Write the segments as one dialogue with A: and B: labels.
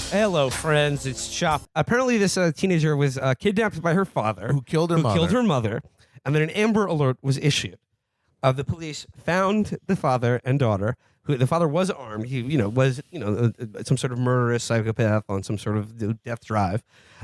A: Hello, friends. It's Chapo. Apparently, this teenager was kidnapped by her father,
B: Who killed her mother.
A: killed her mother, and then an Amber Alert was issued. The police found the father and daughter. Who the father was armed. He, was some sort of murderous psychopath on some sort of death drive.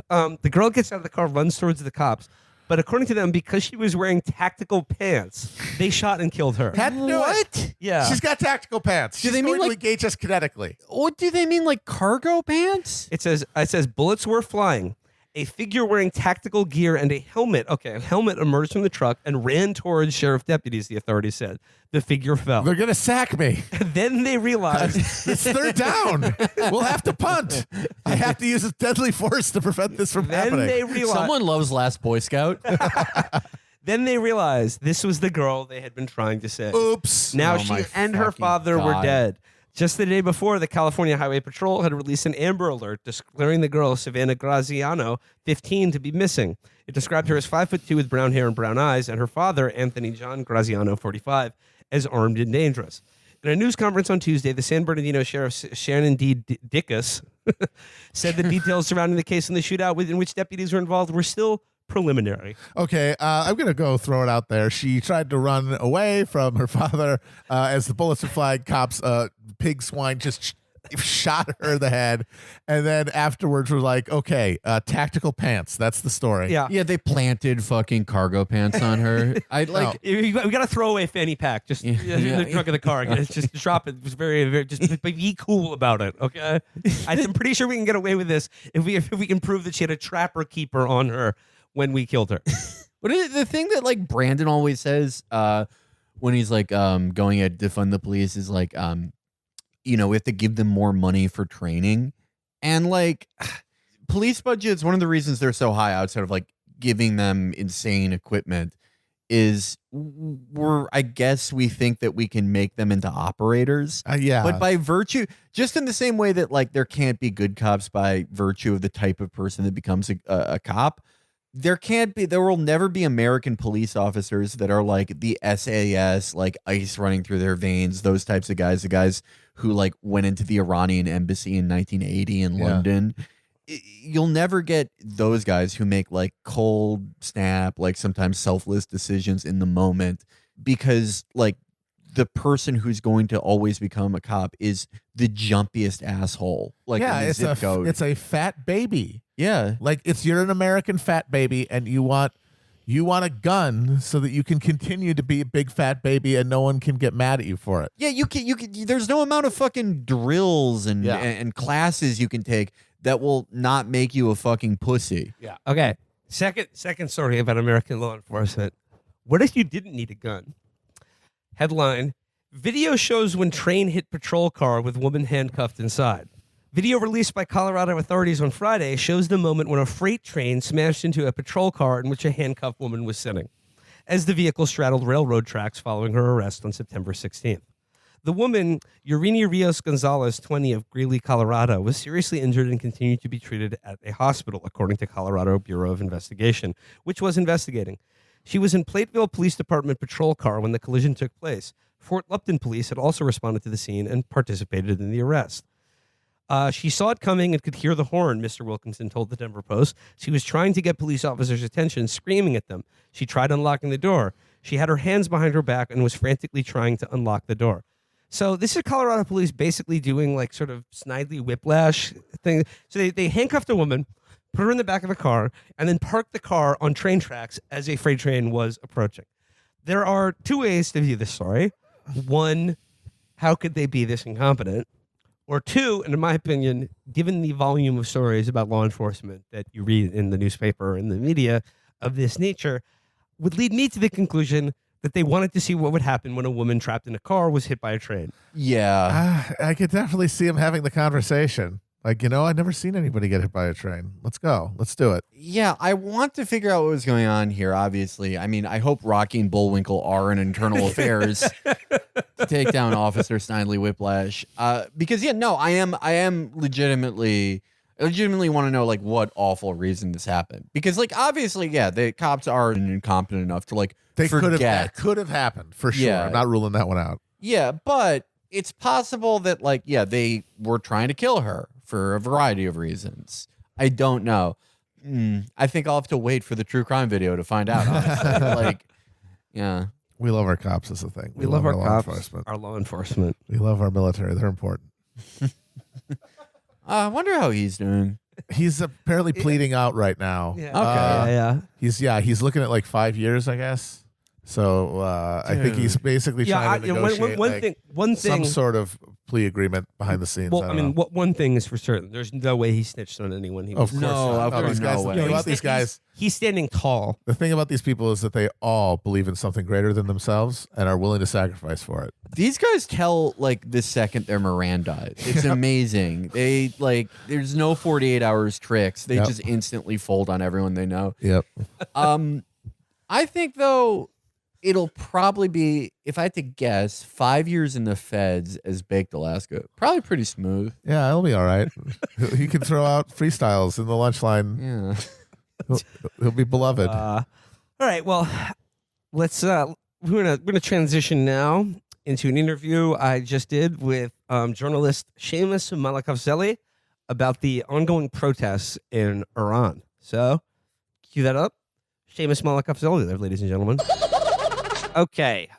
A: The girl gets out of the car, runs towards the cops. But according to them, because she was wearing tactical pants, they shot and killed her.
B: Had to do it.
A: Yeah.
B: She's got tactical pants. She's
C: they mean,
B: going to
C: like-
B: engage us kinetically.
C: What do they mean, like cargo pants?
A: It says bullets were flying. A figure wearing tactical gear and a helmet. Okay, a helmet emerged from the truck and ran towards sheriff deputies, the authorities said. The figure fell.
B: They're going to sack me.
A: Then they realized
B: It's third down. We'll have to punt. I have to use deadly force to prevent this from
A: then
B: happening.
A: they realized
C: Someone loves Last Boy Scout.
A: Then they realized this was the girl they had been trying to save.
B: Oops.
A: Now
C: Oh
A: she
C: my
A: and her
C: fucking
A: father were
C: God.
A: dead. Just the day before, the California Highway Patrol had released an Amber Alert declaring the girl, Savannah Graziano, 15, to be missing. It described her as 5'2" with brown hair and brown eyes, and her father, Anthony John Graziano, 45, as armed and dangerous. In a news conference on Tuesday, the San Bernardino Sheriff Shannon D. Dickus said the details surrounding the case and the shootout in which deputies were involved were still preliminary.
B: Okay, I'm going to go throw it out there. She tried to run away from her father as the bullets were flying. Cops, pig swine just shot her in the head. And then afterwards were like, okay, tactical pants. That's the story.
A: Yeah.
C: Yeah, they planted fucking cargo pants on her. I like.
A: We got to throw away fanny pack. Just in the trunk of the car. Just drop it. It's very, very. Just be cool about it. Okay. I'm pretty sure we can get away with this if we can prove that she had a trapper keeper on her when we killed her.
C: What is the thing that like Brandon always says when he's like going to defund the police is like we have to give them more money for training, and like police budgets. One of the reasons they're so high outside of like giving them insane equipment is I guess we think that we can make them into operators.
B: Yeah.
C: But by virtue, just in the same way that like there can't be good cops by virtue of the type of person that becomes a cop. There will never be American police officers that are like the SAS, like ice running through their veins, those types of guys, the guys who like went into the Iranian embassy in 1980 in London. You'll never get those guys who make like cold snap, like sometimes selfless decisions in the moment, because like the person who's going to always become a cop is the jumpiest asshole. Like in the zip code.
B: It's a fat baby.
C: Yeah.
B: Like you're an American fat baby and you want a gun so that you can continue to be a big fat baby and no one can get mad at you for it.
C: Yeah, you can there's no amount of fucking drills and classes you can take that will not make you a fucking pussy.
A: Yeah. Okay. Second story about American law enforcement. What if you didn't need a gun? Headline: Video shows when train hit patrol car with woman handcuffed inside. Video released by Colorado authorities on Friday shows the moment when a freight train smashed into a patrol car in which a handcuffed woman was sitting, as the vehicle straddled railroad tracks following her arrest on September 16th. The woman, Yurini Rios Gonzalez, 20, of Greeley, Colorado, was seriously injured and continued to be treated at a hospital, according to Colorado Bureau of Investigation, which was investigating. She was in Plateville Police Department patrol car when the collision took place. Fort Lupton police had also responded to the scene and participated in the arrest. She saw it coming and could hear the horn, Mr. Wilkinson told the Denver Post. She was trying to get police officers' attention, screaming at them. She tried unlocking the door. She had her hands behind her back and was frantically trying to unlock the door. So this is Colorado police basically doing like sort of Snidely Whiplash thing. So they handcuffed a woman, put her in the back of a car, and then parked the car on train tracks as a freight train was approaching. There are two ways to view this story. One, how could they be this incompetent? Or two, and in my opinion, given the volume of stories about law enforcement that you read in the newspaper and the media of this nature, would lead me to the conclusion that they wanted to see what would happen when a woman trapped in a car was hit by a train.
C: Yeah.
B: I could definitely see him having the conversation. Like, I've never seen anybody get hit by a train. Let's go. Let's do it.
C: Yeah, I want to figure out what was going on here, obviously. I mean, I hope Rocky and Bullwinkle are in internal affairs to take down Officer Snidely Whiplash. Because, I am legitimately want to know, like, what awful reason this happened. Because, like, obviously, the cops are incompetent enough to, like, forget.
B: That could have happened, for sure.
C: Yeah.
B: I'm not ruling that one out.
C: Yeah, but it's possible that, like, they were trying to kill her for a variety of reasons. I don't know. I think I'll have to wait for the true crime video to find out. Honestly. Like, yeah.
B: We love our cops is the thing.
A: We love our
B: law
A: cops,
B: enforcement.
A: our law enforcement.
B: We love our military. They're important.
C: I wonder how he's doing.
B: He's apparently pleading out right now.
A: Yeah.
C: Okay.
B: He's looking at like 5 years, I guess. So I think he's basically trying to negotiate
A: one thing,
B: some sort of plea agreement behind the scenes.
A: Well, I mean, one thing is for certain: there's no way he snitched on anyone. He was
B: of course not.
C: of course
B: these guys,
C: no
B: the
C: way.
B: thing about these guys,
A: he's standing tall.
B: the thing about these people is that they all believe in something greater than themselves and are willing to sacrifice for it.
C: These guys tell like the second they're Mirandized. It's amazing. They like there's no 48 hours tricks. They just instantly fold on everyone they know.
B: Yep.
C: I think though it'll probably be, if I had to guess, 5 years in the feds as Baked Alaska. Probably pretty smooth.
B: Yeah, it'll be all right. He can throw out freestyles in the lunch line.
C: Yeah.
B: He'll be beloved.
A: All right, well, let's we're gonna transition now into an interview I just did with journalist Seamus Malakavzeli about the ongoing protests in Iran. So, cue that up. Seamus Malakavzeli there, ladies and gentlemen. Okay,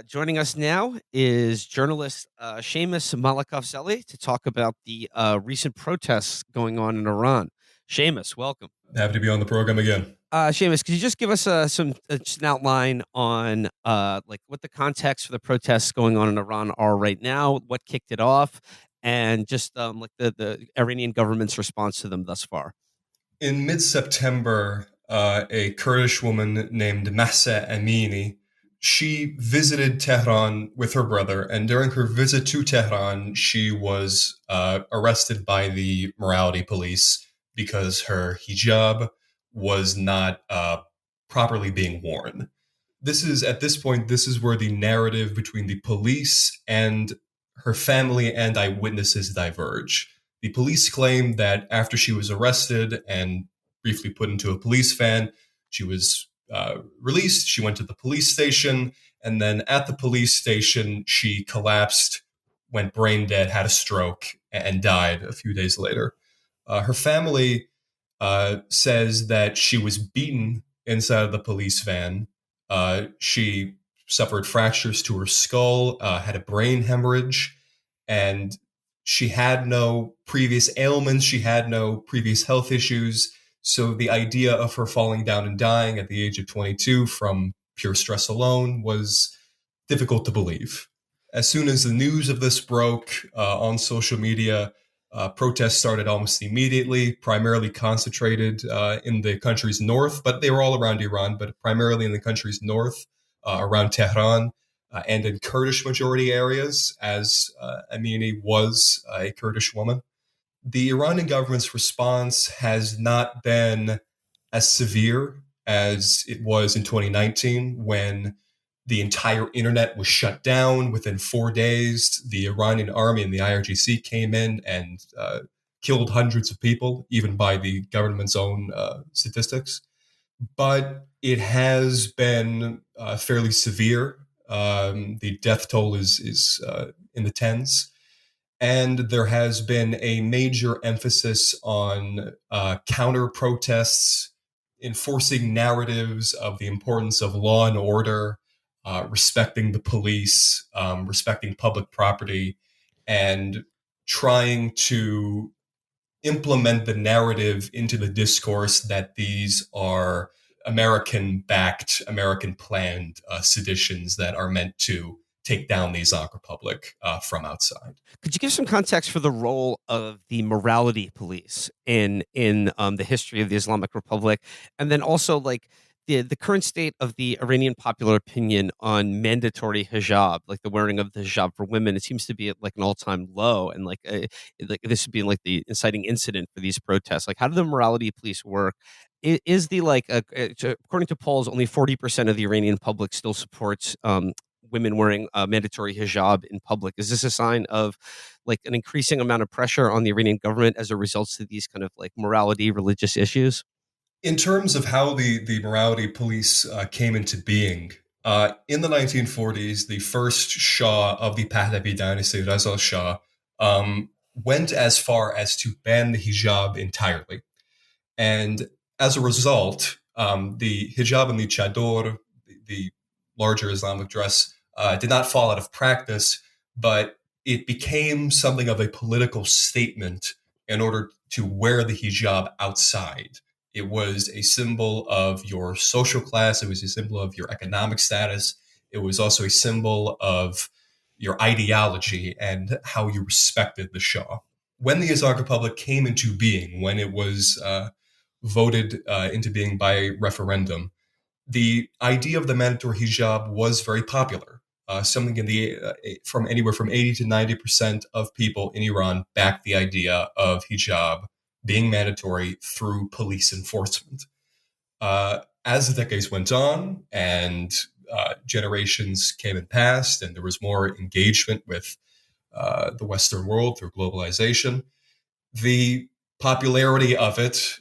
A: joining us now is journalist Seamus Malakavzeli to talk about the recent protests going on in Iran. Seamus, welcome.
D: Happy to be on the program again.
A: Seamus, could you just give us just an outline on like what the context for the protests going on in Iran are right now, what kicked it off, and just like the Iranian government's response to them thus far?
D: In mid-September, a Kurdish woman named Mahsa Amini, she visited Tehran with her brother, and during her visit to Tehran, she was arrested by the morality police because her hijab was not properly being worn. At this point, this is where the narrative between the police and her family and eyewitnesses diverge. The police claim that after she was arrested and briefly put into a police van, she was released. She went to the police station, and then at the police station, she collapsed, went brain dead, had a stroke, and died a few days later. Her family says that she was beaten inside of the police van. She suffered fractures to her skull, had a brain hemorrhage, and she had no previous ailments. She had no previous health issues. So the idea of her falling down and dying at the age of 22 from pure stress alone was difficult to believe. As soon as the news of this broke on social media, protests started almost immediately, primarily concentrated in the country's north, but they were all around Iran, but primarily in the country's north, around Tehran, and in Kurdish majority areas, as Amini was a Kurdish woman. The Iranian government's response has not been as severe as it was in 2019 when the entire internet was shut down within 4 days. The Iranian army and the IRGC came in and killed hundreds of people, even by the government's own statistics. But it has been fairly severe. The death toll is in the tens. And there has been a major emphasis on counter protests, enforcing narratives of the importance of law and order, respecting the police, respecting public property, and trying to implement the narrative into the discourse that these are American-backed, American-planned seditions that are meant to take down the Islamic Republic from outside.
A: Could you give some context for the role of the morality police in the history of the Islamic Republic, and then also like the current state of the Iranian popular opinion on mandatory hijab, like the wearing of the hijab for women? It seems to be at like an all-time low, and like this would be like the inciting incident for these protests. Like, how do the morality police work? Is the according to polls, only 40% of the Iranian public still supports women wearing mandatory hijab in public. Is this a sign of like an increasing amount of pressure on the Iranian government as a result to these kind of like morality, religious issues?
D: In terms of how the morality police came into being, in the 1940s, the first Shah of the Pahlavi dynasty, Reza Shah, went as far as to ban the hijab entirely. And as a result, the hijab and the chador, the larger Islamic dress, did not fall out of practice, but it became something of a political statement in order to wear the hijab outside. It was a symbol of your social class. It was a symbol of your economic status. It was also a symbol of your ideology and how you respected the Shah. When the Islamic Republic came into being, when it was voted into being by referendum, the idea of the mandatory hijab was very popular. Something in the from anywhere from 80 to 90% of people in Iran backed the idea of hijab being mandatory through police enforcement. As the decades went on and generations came and passed, and there was more engagement with the Western world through globalization, the popularity of it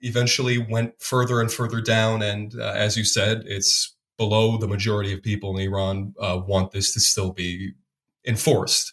D: eventually went further and further down. And as you said, it's below the majority of people in Iran want this to still be enforced.